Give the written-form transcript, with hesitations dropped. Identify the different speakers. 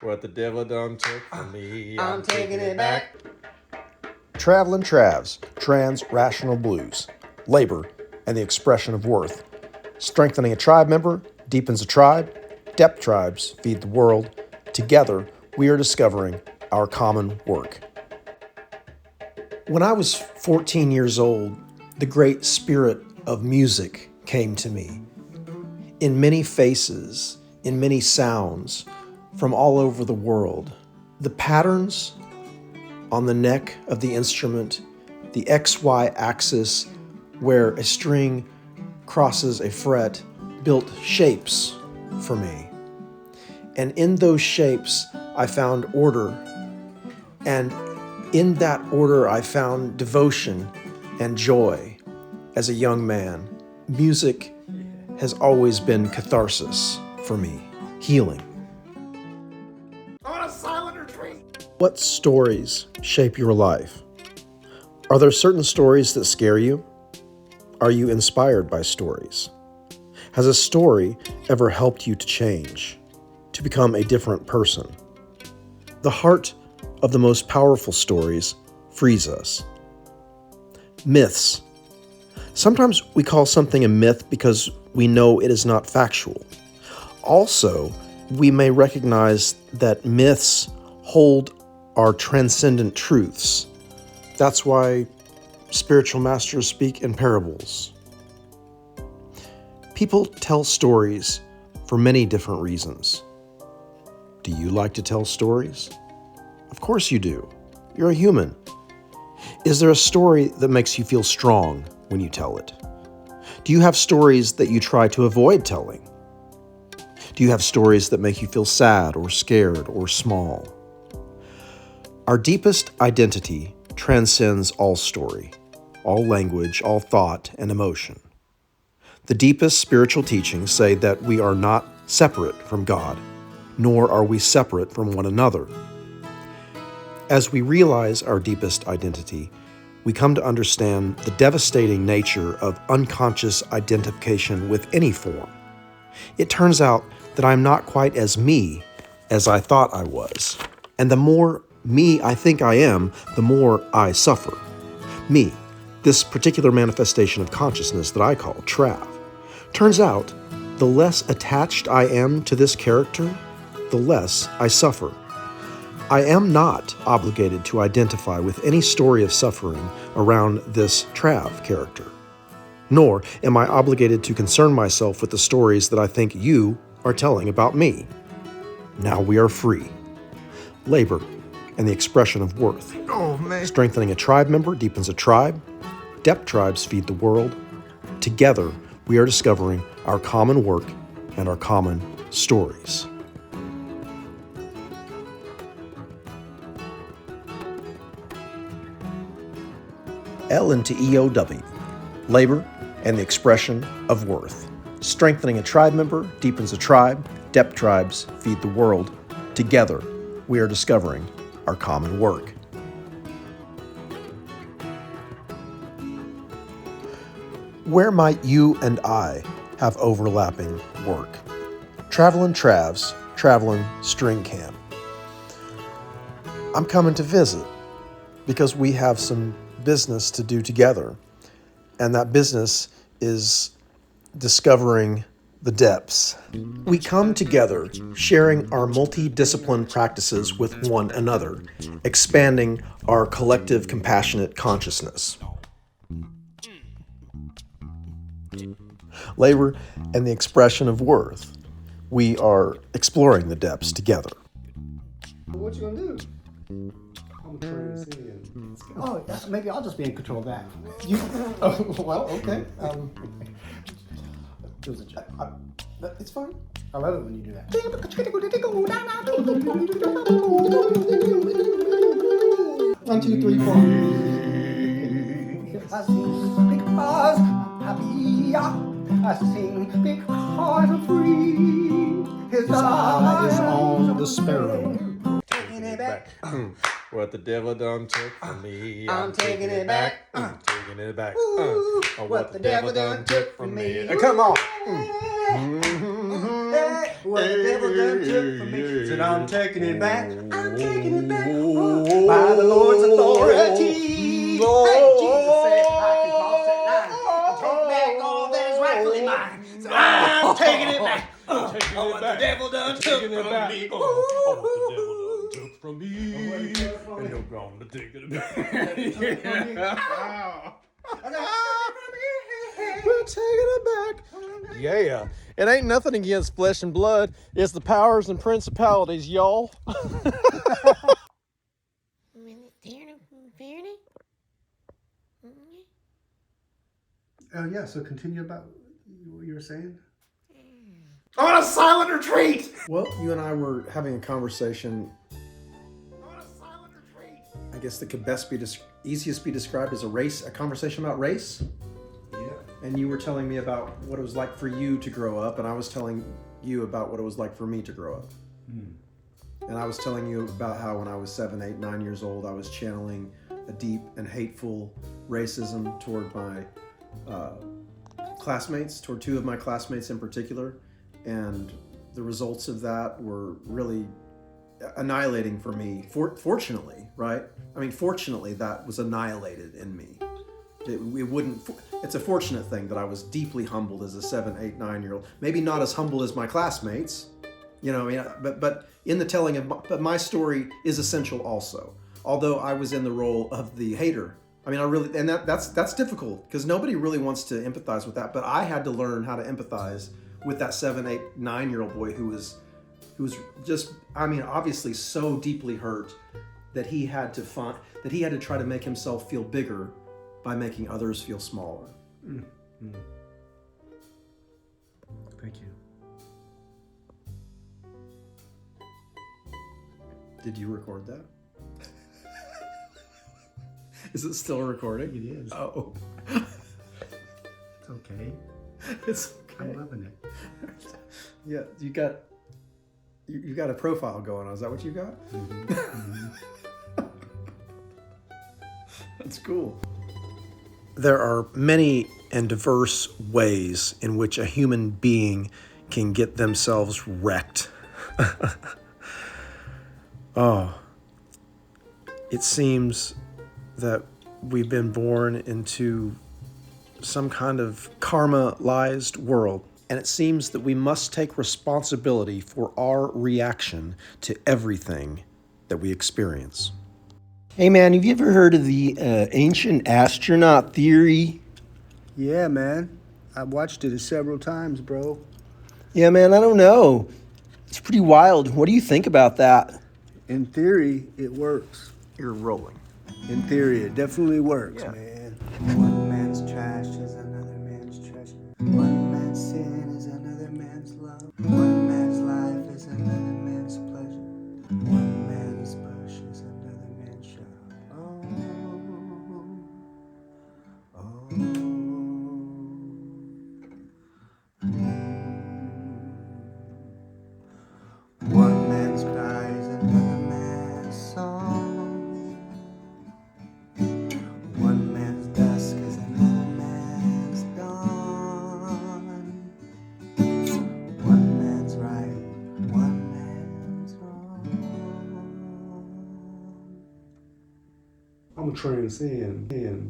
Speaker 1: What the devil done took from me, I'm taking it back.
Speaker 2: Travelin' Travs, Trans Rational Blues, Labor and the Expression of Worth. Strengthening a tribe member deepens a tribe. Depth tribes feed the world. Together, we are discovering our common work. When I was 14 years old, the great spirit of music came to me. In many faces, in many sounds, from all over the world. The patterns on the neck of the instrument, the XY axis where a string crosses a fret, built shapes for me. And in those shapes, I found order. And in that order, I found devotion and joy as a young man. Music has always been catharsis for me, healing.
Speaker 1: On a silent retreat.
Speaker 2: What stories shape your life? Are there certain stories that scare you? Are you inspired by stories? Has a story ever helped you to change, to become a different person? The heart of the most powerful stories frees us. Myths. Sometimes we call something a myth because we know it is not factual. Also, we may recognize that myths hold our transcendent truths. That's why spiritual masters speak in parables. People tell stories for many different reasons. Do you like to tell stories? Of course you do. You're a human. Is there a story that makes you feel strong when you tell it? Do you have stories that you try to avoid telling? Do you have stories that make you feel sad or scared or small? Our deepest identity transcends all story, all language, all thought, and emotion. The deepest spiritual teachings say that we are not separate from God, nor are we separate from one another. As we realize our deepest identity, we come to understand the devastating nature of unconscious identification with any form. It turns out that I'm not quite as me as I thought I was. And the more me I think I am, the more I suffer. Me, this particular manifestation of consciousness that I call Trav. Turns out, the less attached I am to this character, the less I suffer. I am not obligated to identify with any story of suffering around this Trav character. Nor am I obligated to concern myself with the stories that I think you are telling about me. Now we are free. Labor and the expression of worth.
Speaker 1: Oh, man.
Speaker 2: Strengthening a tribe member deepens a tribe. Depth tribes feed the world. Together, we are discovering our common work and our common stories. L into EOW. Labor and the expression of worth. Strengthening a tribe member deepens a tribe. Depth tribes feed the world. Together, we are discovering our common work. Where might you and I have overlapping work? Travelin' Travs, Travelin' String Camp. I'm coming to visit because we have some business to do together, and that business is discovering the depths. We come together, sharing our multidisciplined practices with one another, expanding our collective compassionate consciousness. Labor and the expression of worth. We are exploring the depths together.
Speaker 3: What you gonna do? I'm trying to see it. Oh, maybe I'll just be in control of that. You? Oh, well, okay. It was a joke. It's fine. I love it when you do that. 1, 2, 3, 4. I sing because I'm happy. I sing because I'm free. His eye is on the sparrow.
Speaker 1: Taking it back. What the devil done took from me, I'm taking it back. Taking it back. What the devil done took from me. Come on.
Speaker 3: What the devil done took from me. Said I'm taking it back. I'm taking it back. By the Lord's authority. Hey, Jesus said I can cross that line. Take back all that's rightfully mine. So I'm taking it back. What the devil done took from me.
Speaker 1: What the devil done took from me. And you're gonna take it back. We're taking it back. Yeah. It ain't nothing against flesh and blood. It's the powers and principalities, y'all.
Speaker 3: Yeah, so continue about what you were saying.
Speaker 1: On a silent retreat.
Speaker 2: Well, you and I were having a conversation.
Speaker 1: On a silent retreat.
Speaker 2: I guess that could best be easiest be described as a conversation about race.
Speaker 3: Yeah.
Speaker 2: And you were telling me about what it was like for you to grow up, and I was telling you about what it was like for me to grow up. And I was telling you about how when I was 7, 8, 9 years old, I was channeling a deep and hateful racism toward my classmates, toward 2 of my classmates in particular. And the results of that were really annihilating for me. Fortunately, right? I mean, fortunately, that was annihilated in me. It's a fortunate thing that I was deeply humbled as a 7, 8, 9-year-old. Maybe not as humble as my classmates, you know. I mean, but in the telling of my story is essential also. Although I was in the role of the hater. I mean, that's difficult because nobody really wants to empathize with that. But I had to learn how to empathize with that 7, 8, 9-year-old boy who was just, I mean, obviously so deeply hurt that he had to try to make himself feel bigger by making others feel smaller.
Speaker 3: Thank you.
Speaker 2: Did you record that? Is it still recording?
Speaker 3: It is.
Speaker 2: Oh.
Speaker 3: It's okay.
Speaker 2: It's
Speaker 3: I'm
Speaker 2: okay.
Speaker 3: loving it.
Speaker 2: Yeah, you got a profile going on. Is that what you got? That's cool. There are many and diverse ways in which a human being can get themselves wrecked. It seems that we've been born into some kind of karmalized world, and it seems that we must take responsibility for our reaction to everything that we experience.
Speaker 4: Hey man, have you ever heard of the ancient astronaut theory?
Speaker 3: Yeah, man. I've watched it several times, bro.
Speaker 4: Yeah man, I don't know. It's pretty wild. What do you think about that?
Speaker 3: In theory, it works.
Speaker 2: You're rolling.
Speaker 3: In theory, it definitely works,
Speaker 2: Yeah.
Speaker 3: man. One man's trash is another man's treasure. One man's sin is another man's love. One man's life is another man's pleasure. One man's bush is another man's shop. One man's cry is another man's song. One man's dusk is another man's dawn. One man's right, one man's wrong. I'm a transcend.